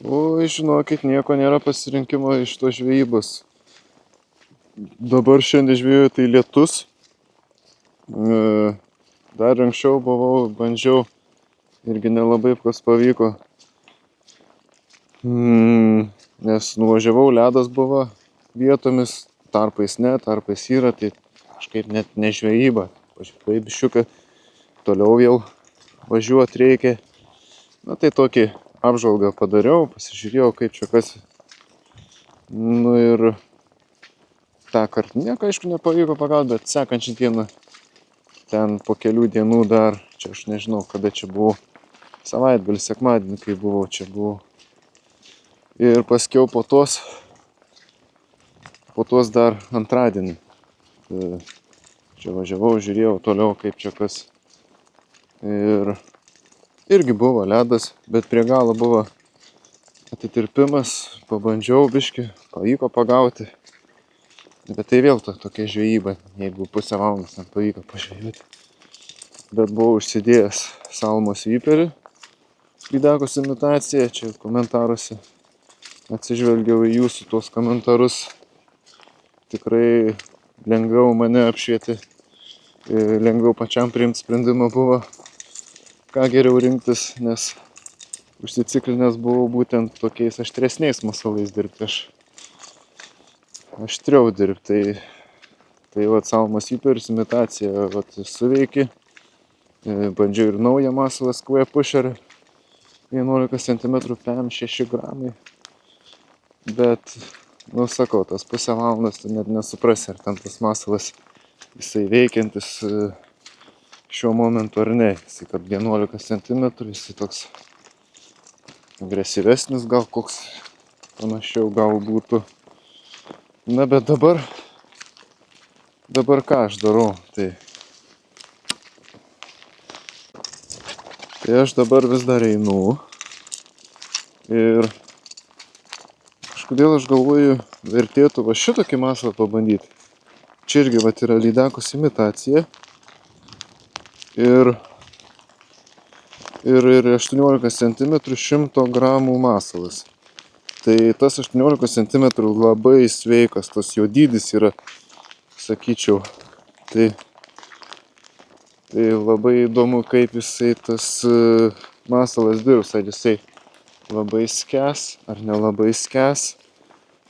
Oi, žinokit, nieko nėra pasirinkimo iš to žvejybos. Dabar šiandien žvejojau tai lietus. Dar anksčiau bandžiau, irgi nelabai kas pavyko. Nes nuvažiavau, ledas buvo vietomis, tarpais ne, tarpais yra, tai kažkaip net ne žvejyba. Pažiūrėjau biščiuką, toliau vėl važiuoti reikia. Na tai tokį apžvalgą padariau, pasižiūrėjau kaip čia kas. Nu ir tą kartą nieko aišku nepavyko pagauti, bet sekančią dieną ten po kelių dienų dar, čia aš nežinau kada čia buvau, savaitgalį, sekmadienį kai buvau, čia buvau. Ir paskiau po tos dar antradienį. Čia važiavau, žiūrėjau toliau kaip čia kas. Ir irgi buvo ledas, bet prie galo buvo atitirpimas, pabandžiau biškį, pavyko pagauti. Bet tai vėl tokia žvejyba, jeigu pusę valandos ten pavyko pažvejoti. Bet buvau užsidėjęs salmos viperį, lydekos imitaciją, čia komentaruose atsižvelgiau į jūsų tuos komentarus. Tikrai lengviau mane apšvietė, lengviau pačiam priimti sprendimą buvo, ką geriau rinktis, nes užsiciklinęs buvau būtent tokiais aštresniais masalais dirbti. Aš aštriau dirbti, tai vat salmos viperis imitacija suveikė. Bandžiau ir naują masalą Square Pusher 11 cm PM6 gramai. Bet, nu sakau, tas pusę valandos tu net nesuprasi, ar ten tas masalas jisai veikiantis šiuo momentu ar ne. Jisai kad 11 cm, jisai toks agresyvesnis gal koks, panašiau gal būtų. Na bet dabar ką aš darau, tai aš dabar vis dar einu ir kažkodėl aš galvoju, vertėtų va šitokį masalą pabandyti. Čia irgi vat yra lydekos imitacija ir 18 cm 100 gramų masalas. Tai tas 18 cm labai sveikas, tas jo dydis yra, sakyčiau. Tai labai įdomu, kaip jisai tas masalas dirbs, ar jisai labai skęs, ar nelabai skęs,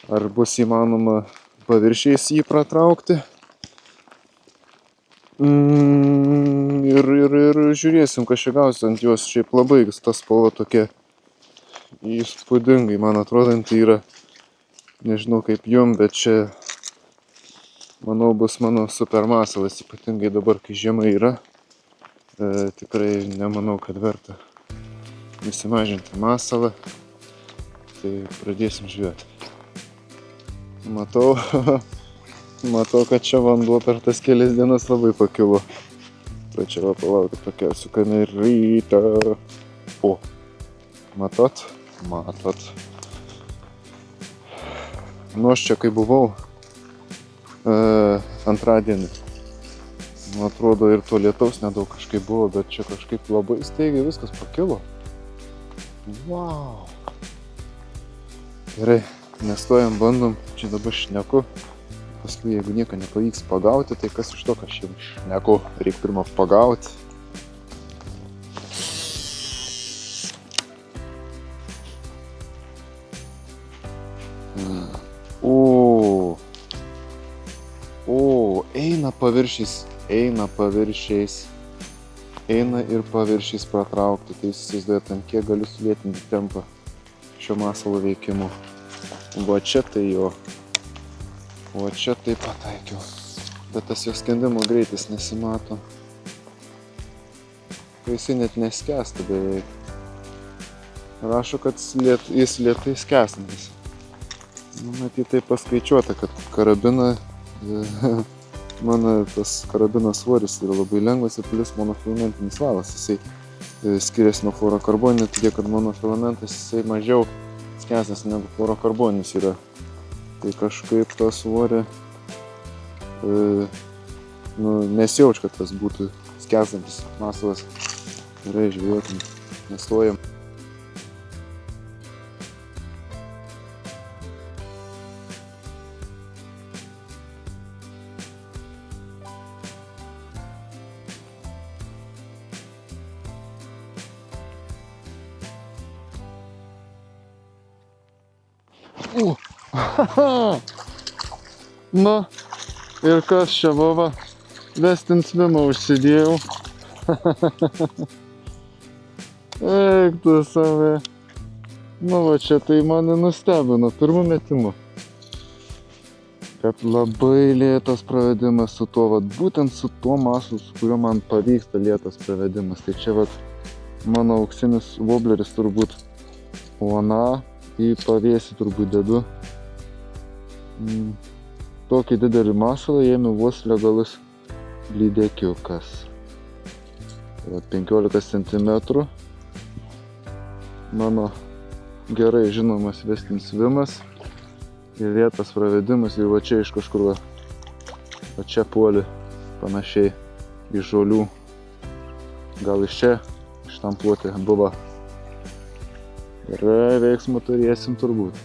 ar bus įmanoma paviršiais jį pratraukti. Ir žiūrėsim, kas čia gausi ant jos. Šiaip labai ta spalva tokia įspūdingai, man atrodanti yra, nežinau kaip jum, bet čia, manau, bus mano super masalas, ypatingai dabar, kai žiema yra. Tikrai nemanau, kad verta nusimažinti masalą, tai pradėsim žvejoti. Matau, kad čia vanduo per tas kelias dienas labai pakilo. Tai čia va palaukit, tokia sukame rytą. O, matot? Nu aš čia kai buvau antradienį, man atrodo ir to lietaus nedaug kažkaip buvo, bet čia kažkaip labai staigiai viskas pakilo. Wow! Gerai, nestojam, bandom, čia dabar šneku. Paskui, jeigu nieko nepavyks pagauti, tai kas iš to, kad aš šneku, reikia pirmą pagauti. Eina ir paviršiais pratraukti, tai įsivaizduojat, ant kiek galiu sulėtinti tempą šio masalo veikimu. Va čia tai jo, o čia tai pataikiau, bet tas jo skendimo greitis nesimato. Tai jisai net neskęsta beveik. Rašo, kad jis lėtai skęstantis. Matyt, tai paskaičiuota, kad karabiną, mano tas karabino svoris yra labai lengvas ir plius monofilamentinis valas. Jisai skiriasi nuo fluorokarboninio, todėl kad monofilamentas jisai mažiau skęstas negu fluorokarboninis yra. Tai kažkaip tą svorį nesijauč, kad tas būtų skęstantis masalas. Gerai, žvejojam, nestojam. Nu, ir kas čia buvo? Vestinsvimą užsidėjau. Eik tu savai. Nu va čia tai mane nustebino pirmų metimų. Kad labai lėtas pravedimas su tuo, vat, būtent su tuo masu, su kuriuo man pavyksta lėtas pravedimas. Tai čia vat mano auksinis wobleris turbūt, o aną į pavėsį turbūt dedu. Tokį didelį masalą ėmė vos legalus lydekiukas. Tai vat 15 cm. Mano gerai žinomas vestinsvimas. Ir lėtas pravedimas ir va čia iš kažkur va čia puoli panašiai iš žolių. Gal iš čia štampuoti buvo. Gerai veiksmų turėsim turbūt.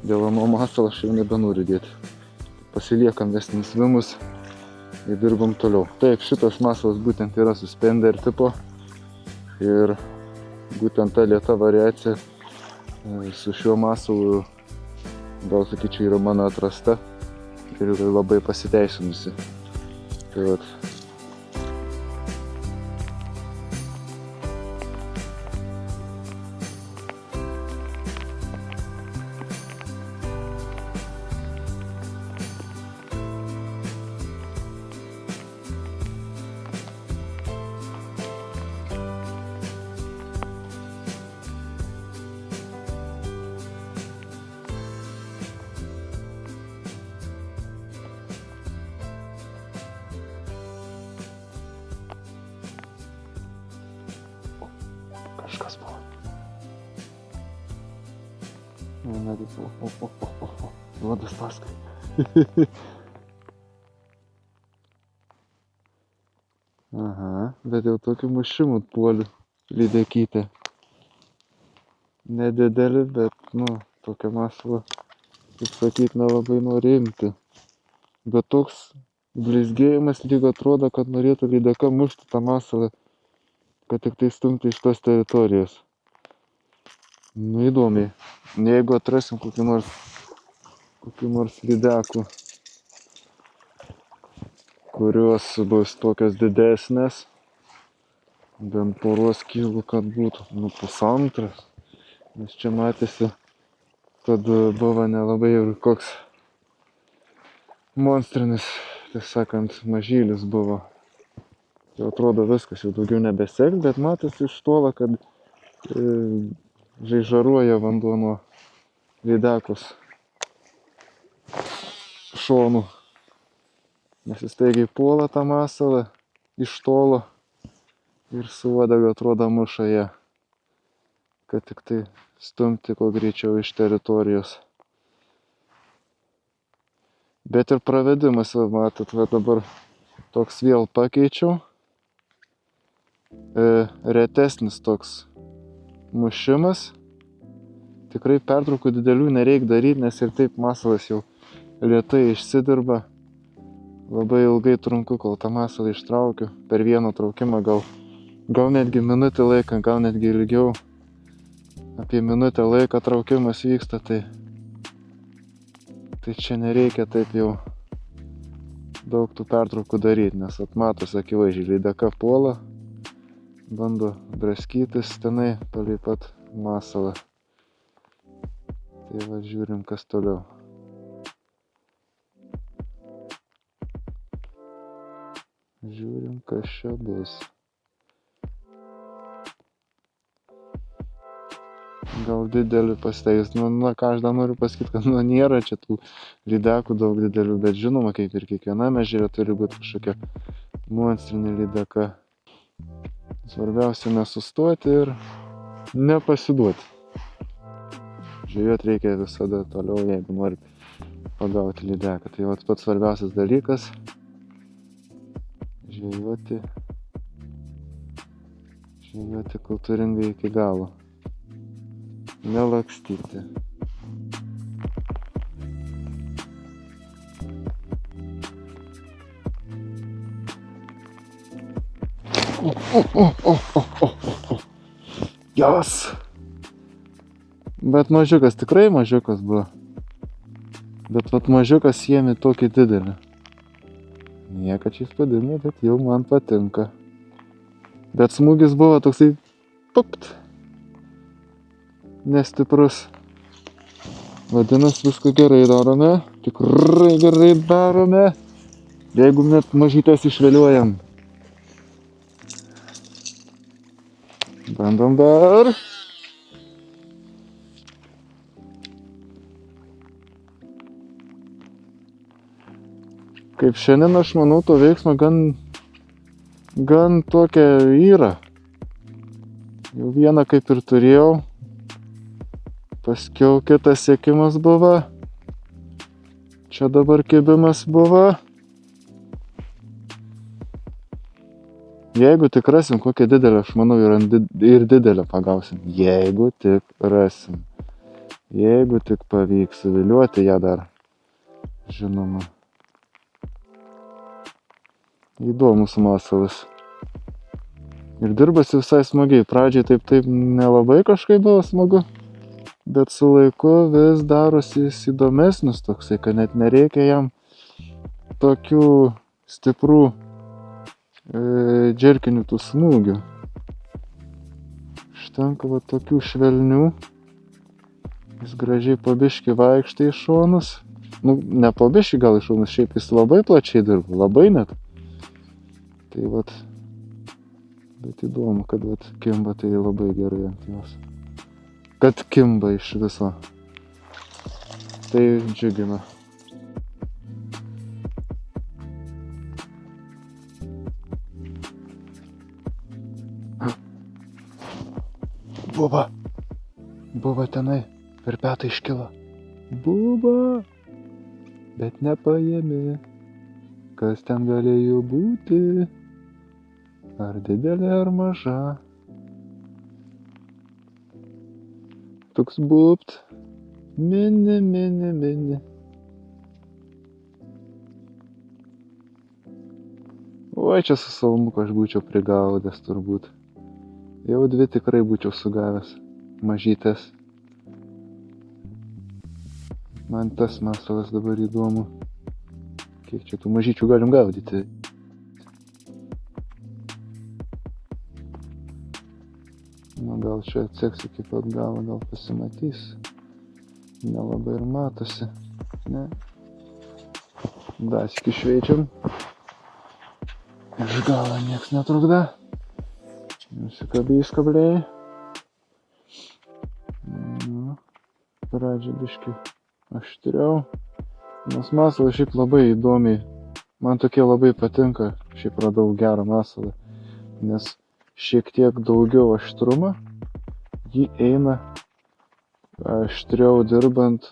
Dėl ano masalo aš jau nebenoriu dėti. Pasiliekam vestinsvimus ir dirbam toliau. Taip, šitas masalas būtent yra suspender tipo. Ir būtent ta lėta variacija su šiuo masalu gal sakyčiau yra mano atrasta ir labai pasiteisinusi. Tai vat. Kažkas buvo. Duodas paskui. Aha, bet jau tokių mušimų puolių lydekytė. Nedidelį, bet, tokią masalą, kaip sakyt, nelabai nori imti. Bet toks blizgėjimas lyg atrodo, kad norėtų lydeka mušti tą masalą, kad tik tai stumti iš tos teritorijos. Įdomiai. Jeigu atrasim kokių nors lydekų, kurios bus tokios didesnės, bent poros kilų, kad būtų, 1,5. Nes čia matėsi, kad buvo nelabai ir koks monstrinis, taip sakant, mažylis buvo. Jau atrodo viskas, jau daugiau nebeseks, bet matosi iš tolo, kad žaižaruoja vanduo nuo lydekos šonų. Nes jis staigiai puola tą masalą iš tolo ir su uodega atrodo muša ją, kad tik tai stumti kuo greičiau iš teritorijos. Bet ir pravedimas, matot, dabar toks vėl pakeičiau. Retesnis toks mušimas. Tikrai pertraukų didelių nereik daryti, nes ir taip masalas jau lėtai išsidirba. Labai ilgai trunku, kol tą masalą ištraukiu. Per vieną traukimą gal netgi minutę laiką, gal netgi ilgiau. Apie minutę laiką traukimas vyksta, tai čia nereikia taip jau daug tų pertraukų daryti, nes atmatos akivaizdžiai lydeka puola, bando draskytis tenai palei pat masalą. Tai va, žiūrim, kas toliau. Žiūrim, kas čia bus. Gal didelį pasiteis. Ką aš dar noriu pasakyti, kad nėra čia tų lydekų daug didelių, bet žinoma, kaip ir kiekviename ežere turi būti kažkokia monstrinė lydeka. Svarbiausia nesustoti ir nepasiduoti. Žvejot reikia visada toliau, jeigu nori pagauti lydeką. Tai vat pats svarbiausias dalykas - žvejoti kultūringai iki galo. Nelakstyti. Jas! Bet mažiukas, tikrai mažiukas buvo. Bet vat mažiukas ėmė tokį didelį. Nieka čia įspūdingai, bet jau man patinka. Bet smūgis buvo toksai pupt. Nestiprus. Vadinasi, viską gerai darome. Tikrai gerai darome. Jeigu net mažytės išveliuojam. Bandom dar. Kaip šiandien aš manau, to veiksmo gan tokia yra. Jau vieną kaip ir turėjau. Paskiau kitas siekimas buvo. Čia dabar kibimas buvo. Jeigu tik rasim kokią didelę, aš manau, ir didelę pagausim. Jeigu tik rasim. Jeigu tik pavyks suviliuoti ją dar. Žinoma. Įdomus masalas. Ir dirbasi visai smagiai. Pradžiai taip nelabai kažkaip buvo smagu. Bet su laiku vis darosi įdomesnis toksai, kad net nereikia jam tokių stiprų džerkinių tų smūgių. Užtenka va tokių švelnių. Jis gražiai po biškį vaikštai į šonus. Nu, ne po biškį gal į šonus, šiaip jis labai plačiai dirba, labai net. Tai vat, bet įdomu, kad vat kimba tai labai gerai ant jos. Kad kimba iš viso. Tai džiugina. Buba! Buba tenai, per petą iškilo. Buba! Bet nepaėmė. Kas ten galėjo būti? Ar didelė, ar maža? Toks bubt. Mini. Oi, čia su salmuku aš būčiau prigaudęs turbūt. Jau 2 tikrai būčiau sugavęs. Mažytės. Man tas masalas dabar įdomu. Kiek čia tų mažyčių galim gaudyti? Nu, gal čia atseks iki pat galo, gal pasimatys. Nelabai ir matosi. Ne. Dasikį šveičiam. Iš galo nieks netrukda. Nusikabys kabliai. Nu, pradžia biškį aštriau. Nes masalas šiaip labai įdomiai. Man tokie labai patinka. Šiaip radau gerą masalą. Nes šiek tiek daugiau aštrumo. Jį eina aštriau dirbant.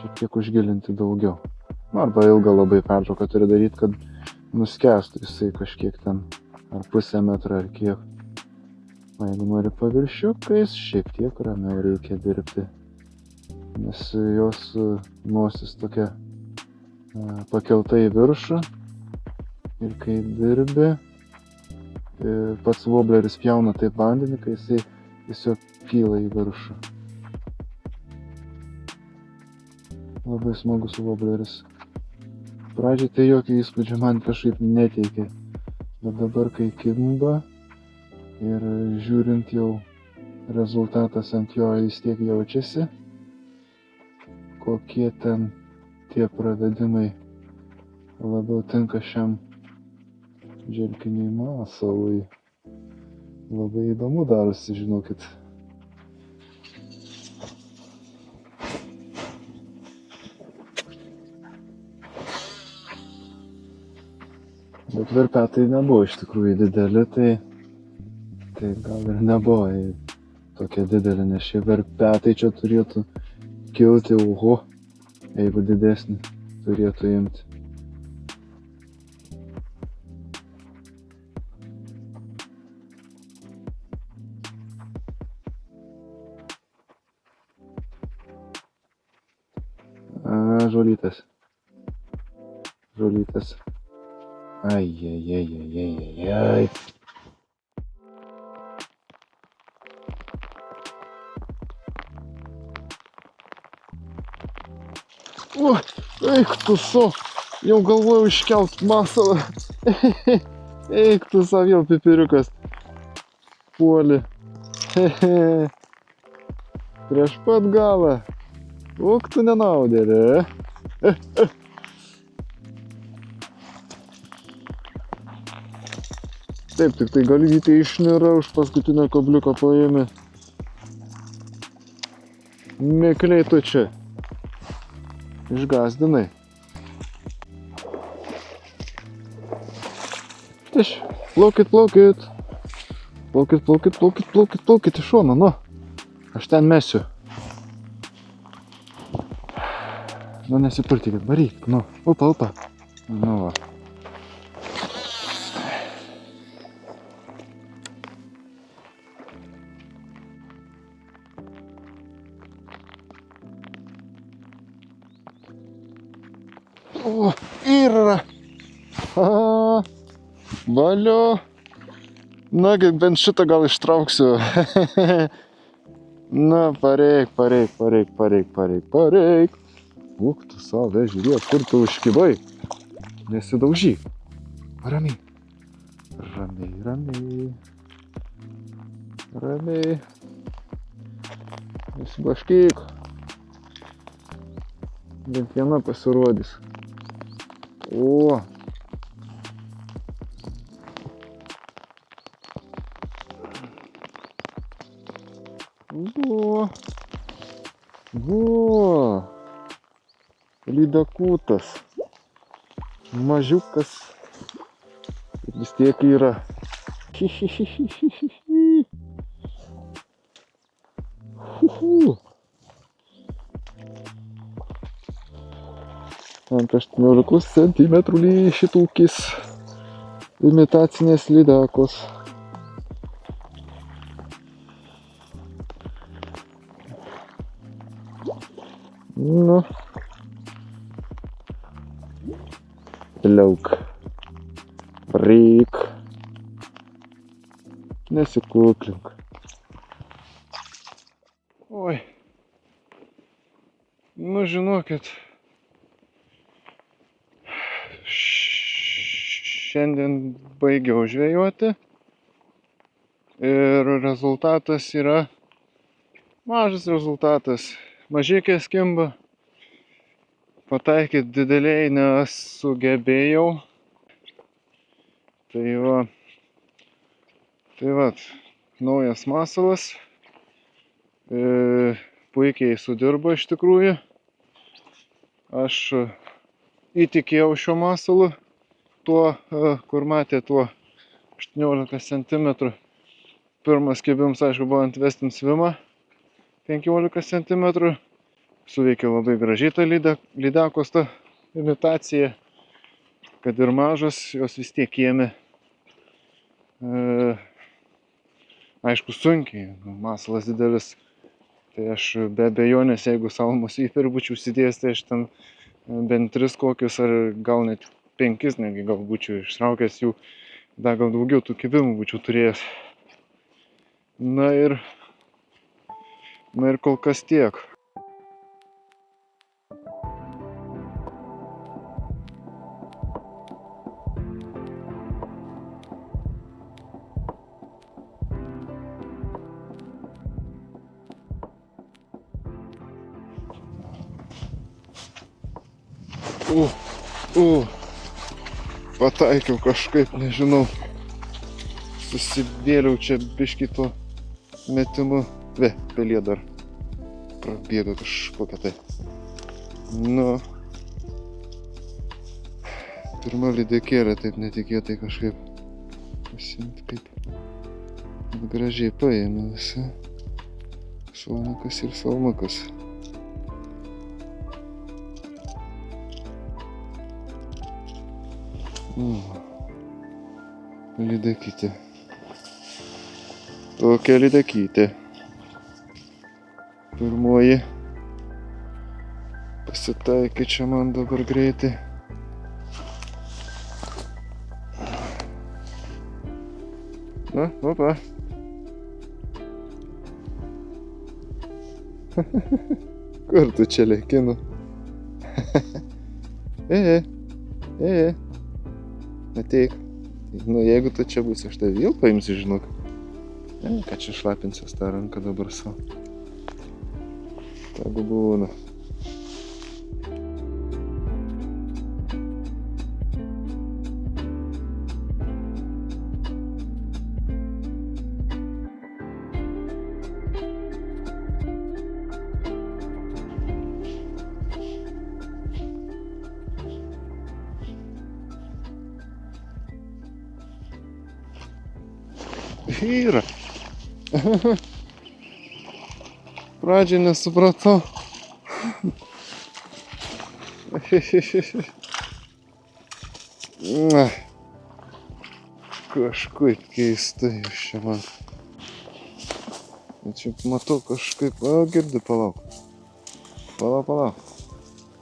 Šiek tiek užgilinti daugiau. Arba ilgą labai pertrauką turi daryti, kad nuskęstų jisai kažkiek ten. Ar pusę metro, ar kiek. O jeigu nori paviršiukais, šiek tiek ramiau reikia dirbti. Nes jos nosis tokia pakelta į viršų. Ir kai dirbi, pats wobleris pjauna taip vandenį, kai jisai tiesiog kyla į viršų. Labai smagus wobleris. Pradžiai tai jokio įspūdžio man kažkaip neteikė. Bet dabar, kai kimba ir žiūrint jau rezultatas ant jo vis tiek jaučiasi, kokie ten tie pravedimai labiau tinka šiam džerkiniui masalui. Labai įdomu darosi, žinokit. Bet verpetai nebuvo iš tikrųjų dideli, tai gal ir nebuvo tokia didelė, nes šie verpetai čia turėtų kilti, oho, jeigu didesnį turėtų imti. Žolytės. Ai. O, eik tu so, jau galvojau iškelt masalą. Eik tu so, vėl pipiriukas. Puoli. Prieš pat galą. Uk tu nenaudėlė. Taip, tik tai galvytė išnira, už paskutinio kabliuko paėmė. Mikliai tu čia. Išgazdinai. Tiš, plaukit, plaukit. Plaukit, plaukit, plaukit, plaukit, plaukit iš šono, nu. Aš ten mesiu. Nu, nesipurtykit, varyk, nu. Upa, upa. Nu va. O, yra. Valio. Nagi, bent šitą gal ištrauksiu. Na, pareik, pareik, pareik, pareik, pareik, pareik. Uk, tu save, žiūrėk, kur tu užkibai. Nesidaužyk. Ramiai. Ramiai, ramiai. Ramiai. Nesiblaškyk. Bent viena pasirodys. O. Vo. Vo. Lydakutas. Mažiukas. Vis tiek yra. Ant 18 centimetrų lyšitūkis. Imitacinės lydakos. Nu. Liauk. Varyk. Nesikuklink. Oi. Nu, žinokit. Šiandien baigiau žvejoti. Ir rezultatas yra mažas rezultatas. Mažikės kimba. Pataikyti dideliai nesugebėjau. Tai va. Tai va. Naujas masalas. Puikiai sudirbo iš tikrųjų. Aš įtikėjau šio masalu. Tuo, kur matė, tuo 18 cm. Pirmas kibims, aišku, buvo ant Westin Swim'ą 15 cm. Suveikė labai gražiai ta lydakos ta imitacija. Kad ir mažas, jos vis tiek ėmė. Aišku, sunkiai, masalas didelis. Tai aš be abejonės, jeigu salmos įper būčiau užsidėjęs, tai aš ten bent 3 kokius, ar gal net 5 negi gal būčiau ištraukęs jų. Dar gal daugiau tų kibimų būčiau turėjęs. Na ir kol kas tiek. Pataikiau kažkaip, nežinau. Susivėliau čia biškį tuo metimu. Pelė dar prabėgo kažkokia tai. Nu. Pirma lydekėlė taip netikėtai kažkaip. Pasimt kaip gražiai paėmė visą. Salmakas ir salmakas. Lydekytė. Tokia lydekytė. Pirmoji. Pasitaikė čia man dabar greitai. Na, opa. Kur tu čia lėkinu? Ateik. Nu, jeigu tu čia būsi, aš tave vėl paimsiu, žinok. Ką čia šlapinsies tą ranką dabar savo. Tegu būna. Yra. Pradžiai nesupratau. Kažkaip keistai jūs čia man. Čia matau kažkaip, girdi, palauk. Palauk.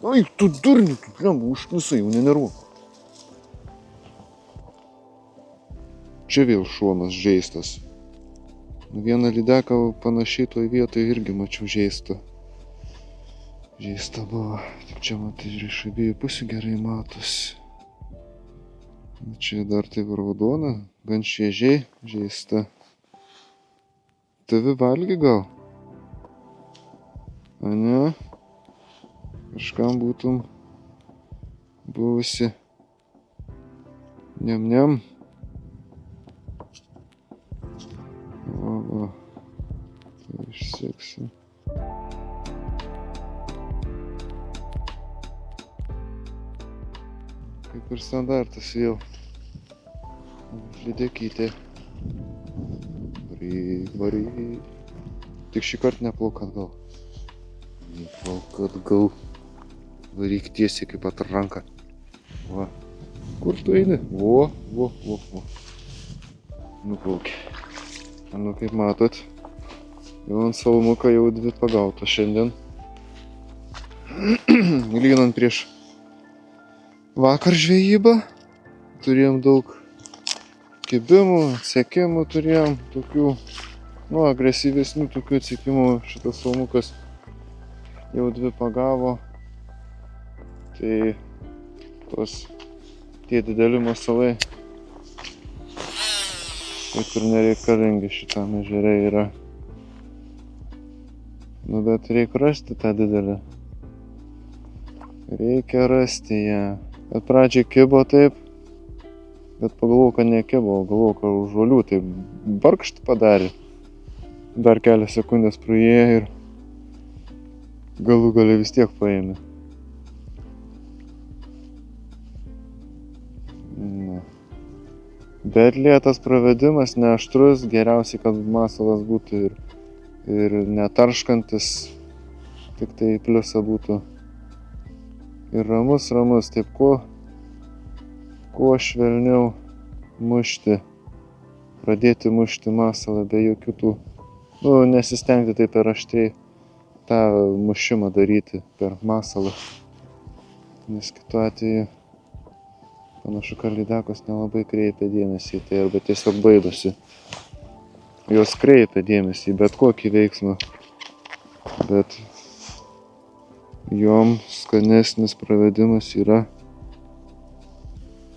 Ai, tu durni, tu blemba, užknisai, jau nenervuok. Čia vėl šonas žeistas. Vieną lydeką panašiai toj vietoj irgi mačiau žeistą. Žeista buvo. Tik čia matai ir iš abiejų pusių gerai matosi. Čia dar taip raudona, gan šviežiai žeista. Tavi valgi gal? A ne? Kažkam būtum buvusi. Niam. Va. Tai išseksiu. Kaip ir standartas vėl. Lydekytė. Varyk. Tik šį kartą neplauk atgal. Neplauk atgal. Varyk tiesiai kaip atranka. Va. Kur tu eini? Vo. Nuplaukė. Nu, kaip matot, jau ant salmuko jau 2 pagautos šiandien. Lyginant prieš vakar žvejybą, turėjom daug kibimų, atsekimų turėjom, tokių, agresyvesnių tokių atsekimų. Šitas salmukas jau 2 pagavo. Tai tie dideli masalai kaip ir nereikalingi šitam ežere yra. Nu, bet reikia rasti tą didelį. Reikia rasti ją. Bet pradžiai kibo taip, bet pagalvojau, kad nekibo, galvojau, kad už žolių taip barkšt padarė. Dar kelias sekundės praėjo ir galų gale vis tiek paėmė. Bet lėtas pravedimas, neaštrus, geriausiai, kad masalas būtų ir netarškantis, tik tai pliusa būtų. Ir ramus, taip kuo švelniau mušti, pradėti mušti masalą be jokių tų, nesistengti taip per aštriai tą mušimą daryti per masalą, nes kitu atveju panašu, kad lydekos nelabai kreipia dėmesį į tai arba tiesiog baidosi. Jos kreipia dėmesį į bet kokį veiksmą, bet jom skanesnis pravedimas yra,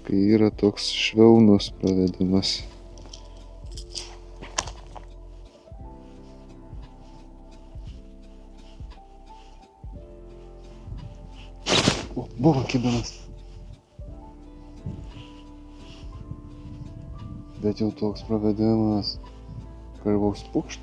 kai yra toks švelnus pravedimas. O, buvo kibinas. Bet jau toks pravedimas, kad vos pukšt.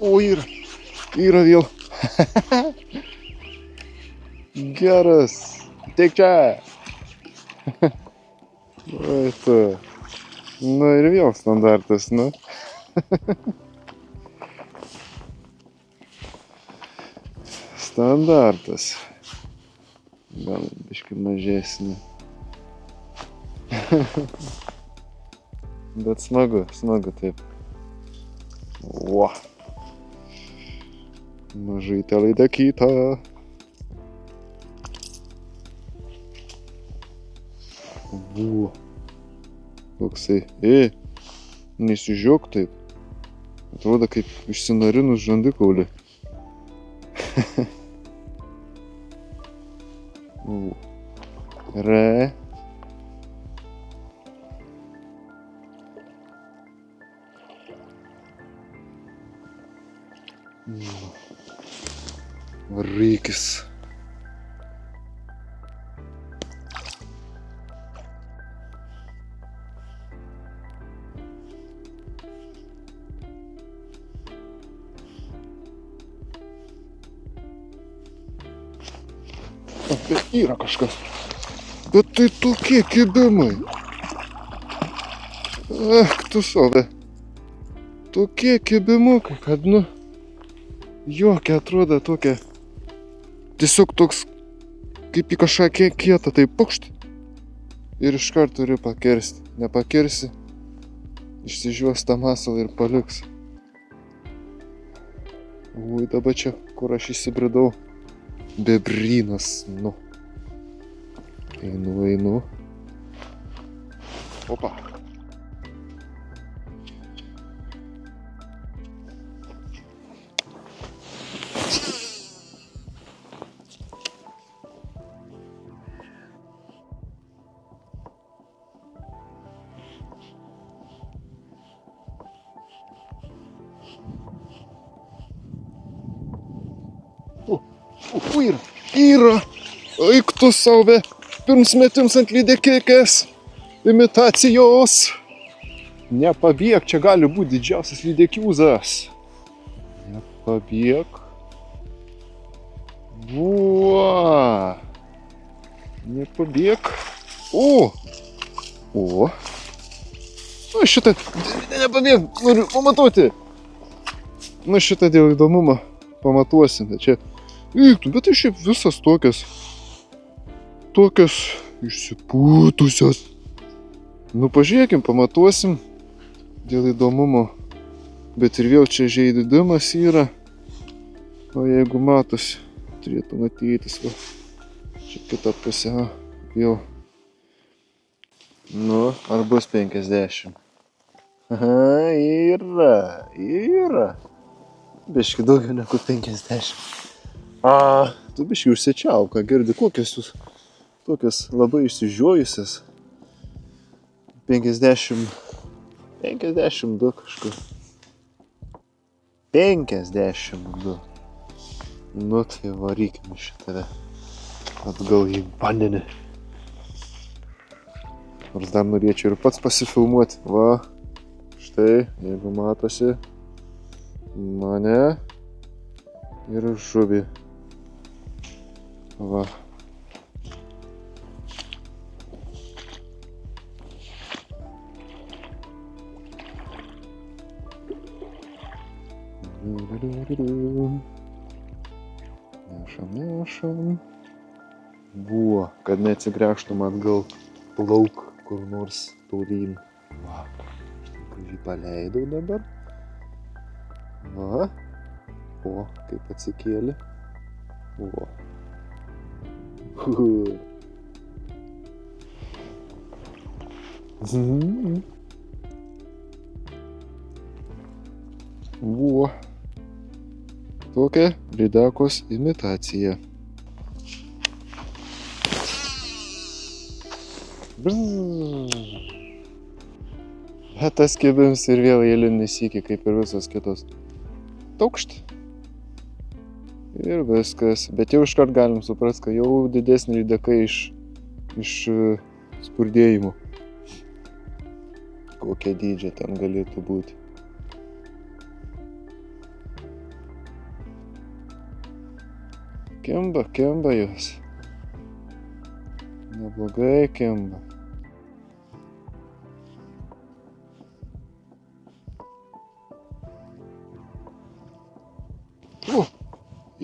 O, yra vėl. Geras. Teik čia. Oi tu. Nu ir vėl standartas, nu. Standartas. Gal biškai mažesnį. Bet smagu taip. O. Mažytė lydekytė. Buvo. Koksai. Nesižiok taip. Atrodo kaip išsinarinus žandikaulį. Gerai. Varykis. Bet yra kažkas. Bet tai tokie kibimai. Tu save. Tokie kibimukai, kad jokia atrodo tokia. Tiesiog toks, kaip į kažką kietą, tai pukšt. Ir iškart turi pakirsti. Nepakirsi, išsižiuos tą masalą ir paliks. Ui, dabar čia, kur aš įsibridau. Bebrynas, Einu. Opa. Yra. Eik tu save. Pirms metims ant lydekėkės. Imitacijos. Nepabėg, čia gali būti didžiausias lydekiūzas. Nepabėg. Vuo. Nepabėg. O. Šitą. Nepabėg, noriu pamatuoti. Šitą dėl įdomumo pamatuosim. Čia. Bet tai šiaip visas tokias išsipūtusios. Pažiūrėkim, pamatuosim dėl įdomumo. Bet ir vėl čia žaidimas yra. O jeigu matosi, turėtų matytis. Va. Čia kita pusė. Vėl. Ar bus 50? Aha, yra. Biški daugiau negu 50. Tu biški užsičiauka, girdi, kokios jūs tokios labai išsižiojusios. 52 kažkur. 52. Tai varykim šitą atgal į vandenį. Nors dar norėčiau ir pats pasifilmuoti. Va, štai, jeigu matosi mane ir žuvį. Va. Nešam. Buvo, kad neatsigręžtum atgal, plauk kur nors tolyn. Va. Štai paleidau dabar. Va. Kaip atsikėlė. Va. Buvo. Tokia lydekos imitacija. Bet tas kibims ir vėl eilinis sykį, kaip ir visos kitos. Taukšt. Ir viskas. Bet jau iškart galim suprast, kad jau didesnį lydeką iš spurdėjimų. Kokia dydžia ten galėtų būti. Kimba jos. Neblogai kimba.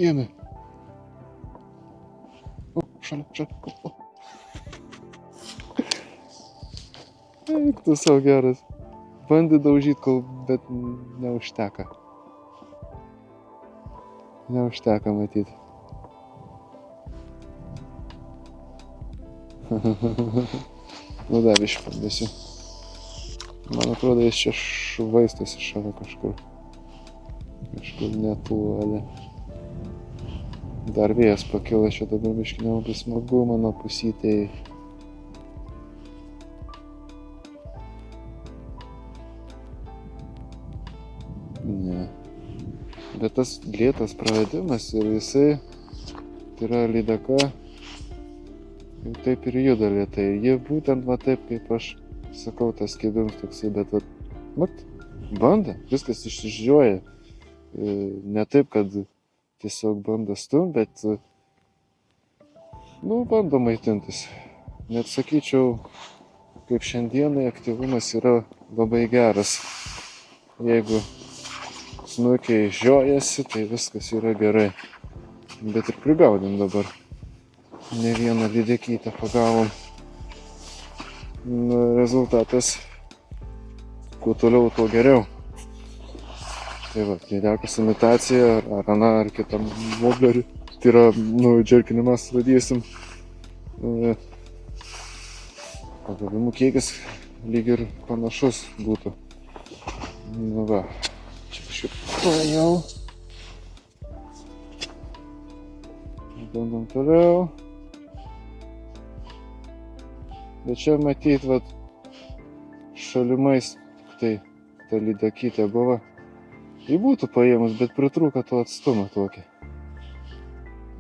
Ėmė. Šalia. Eik tu savo geras. Bandė daužyt, bet neužteka. Neužteka matyti. Nu dar išpabėsiu. Man atrodo, jis čia švaistosi šalia kažkur. Kažkur netoli. Dar vėjas pakilo, čia dabar biškį nelabai smagu mano pusytėj. Ne. Bet tas lėtas pravedimas ir jisai, tai yra lydeka, ir taip ir juda lėtai. Jie būtent va taip, kaip aš sakau, tas kibims toksai, bet vat, banda, viskas išsižioja. Ne taip, kad tiesiog bando stumt, bet, nu, bando maitintis. Net sakyčiau, kaip šiandienai aktyvumas yra labai geras. Jeigu snukiai žiojasi, tai viskas yra gerai. Bet ir prigaudėm dabar. Ne vieną lydekytę pagavom. Rezultatas, kuo toliau, tuo geriau. Tai va, lydekos imitacija, ar ana, ar kitam vobleriui. Tai yra, džerkinimas vadėsim. Pagavimų kiekis lyg ir panašus būtų. Nu va, čia kažkaip paėjau. Bandom toliau. Bet čia matyt, vat, šalimais tai ta lydekytė buvo. Ji būtų paėmus, bet pritrūko to atstumą tokį.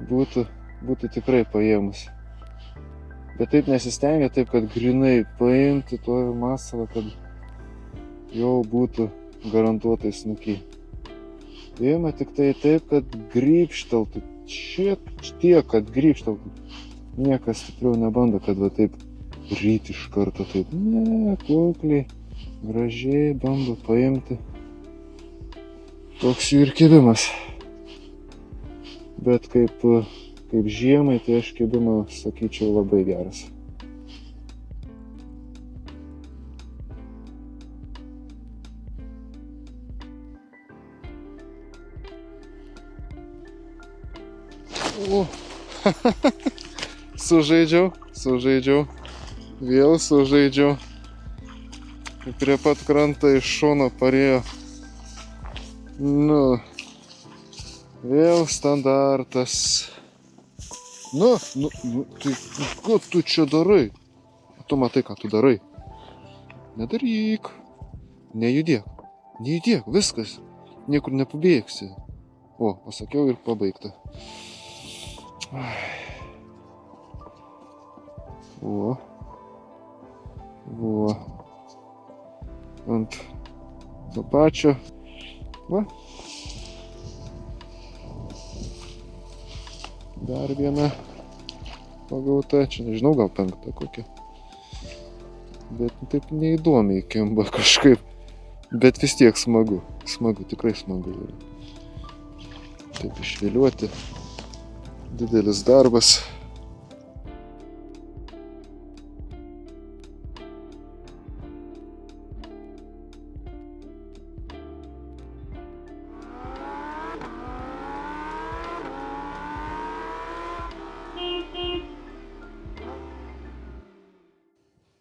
Būtų tikrai paėmus. Bet taip nesistengia, taip kad grinai paimti to masalą, kad jau būtų garantuotai snuky. Ima tik tai taip, kad grybšteltų. Tiek, kad grybšteltų. Niekas stipriau nebando, kad va taip ryti iš karto taip. Ne, kukliai, gražiai bando paimti. Toks jų ir kibimas. Bet kaip žiemai, tai aš kibimą sakyčiau labai geras. Sužaidžiau. Vėl sužaidžiau. Prie pat krantą iš šono parėjo. Nu, vėl standartas. Tai ko tu čia darai? Tu matai, ką tu darai. Nedaryk. Nejudėk, viskas. Niekur nepabėgsi. O, pasakiau ir pabaigta. Vo. Ant to pačio. Va. Dar viena pagauta. Čia nežinau, gal 5 kokia. Bet taip neįdomiai kimba kažkaip. Bet vis tiek smagu. Tikrai smagu yra. Taip išviliuoti. Didelis darbas.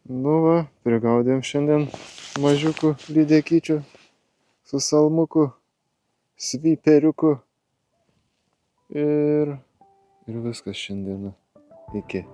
Nu va, prigaudėm šiandien mažiukų lydekyčių su salmuku, sviperiuku ir viskas šiandieną. Iki.